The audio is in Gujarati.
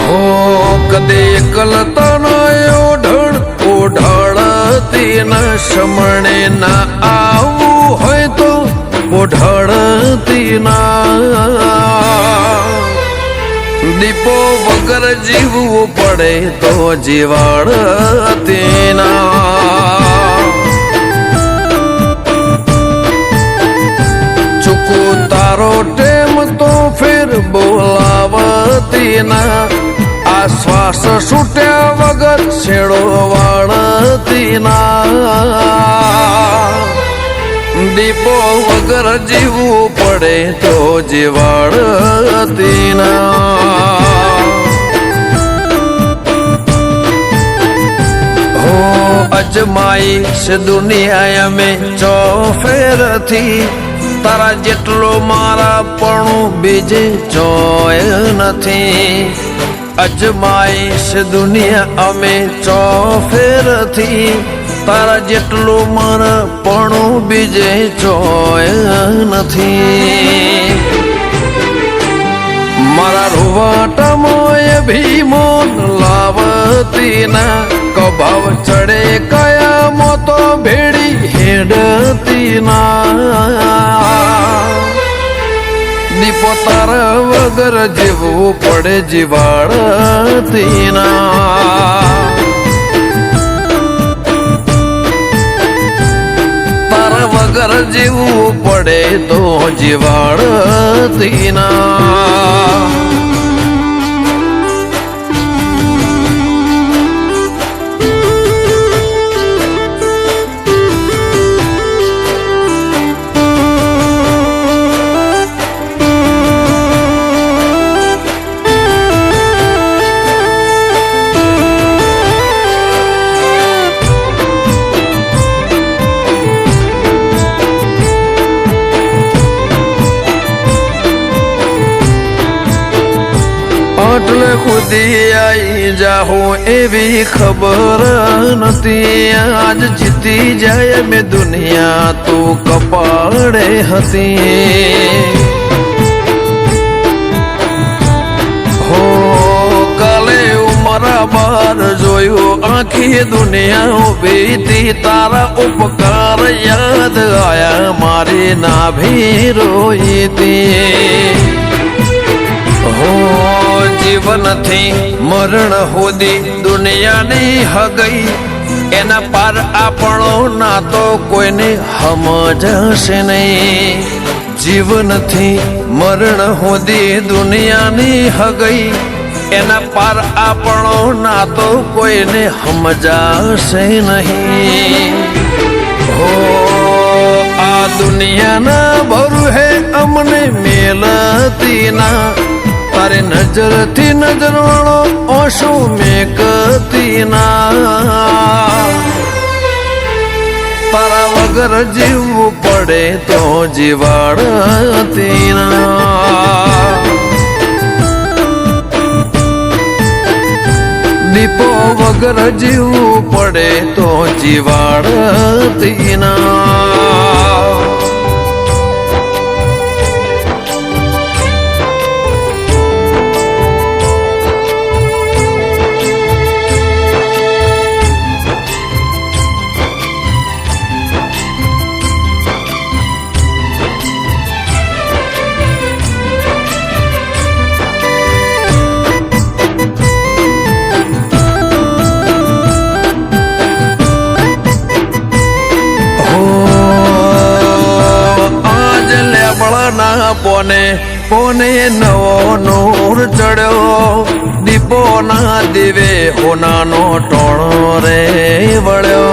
હો કદે કલતન ઓઢળતી ના શમણે ના આવું હોય તો ઓઢળતી ના દીપો વગર જીવવું પડે તો જીવાડતી ના ચૂકું તારો ટેમ તો ફેર બોલાવતી ના આ શ્વાસ છૂટ્યા વગર છેડો વાળતી ના દીપો વગર જીવવું પડે તો જીવાડતી ના હો અજમાઈશ દુનિયા મેં ચોફેરથી તારા જેટલો મારા પણ બીજે ચોય નથી અજમાઈશ દુનિયા અમે ચોફેરથી તારા જેટલું મારા પણ બીજે ચોય નથી મારા રૂવાટામાં ભીમોન લાવતી ના કભાવ ચડે કયા મોતો ભેડી હેડતી ના દીપો તારા વગર જીવવું પડે જીવાડતી ના વગર જીવવું પડે તો જીવાડતી ના એટલે ખુદી આઈ જાઉં એવી ખબર નથી આજ જીતી જાય મેં દુનિયા તું કપાળે હતી હો કાલે ઉમરા બાર જોયું આખી દુનિયા ઉભી તારા ઉપકાર યાદ આયા મારી નાભી રોઈતી હો જીવનથી મરણ સુધી દુનિયાની હગઈ એના પાર આપણો ના તો કોઈને સમજશે નહીં જીવનથી મરણ સુધી દુનિયાની હગઈ એના પાર આપણો ના તો કોઈને સમજાશે નહીં હો આ દુનિયાના ભરું હે અમને મેલતી ના તારે નજરથી નજર વાળો ઓશો મેકતી ના તારા વગર જીવવું પડે તો જીવાડતી ના દીપો વગર જીવવું પડે તો જીવાડતી ના પોને પોને નવો નૂર ચડ્યો દીપો ના દીવે હોનાનો ટોણો રે વળ્યો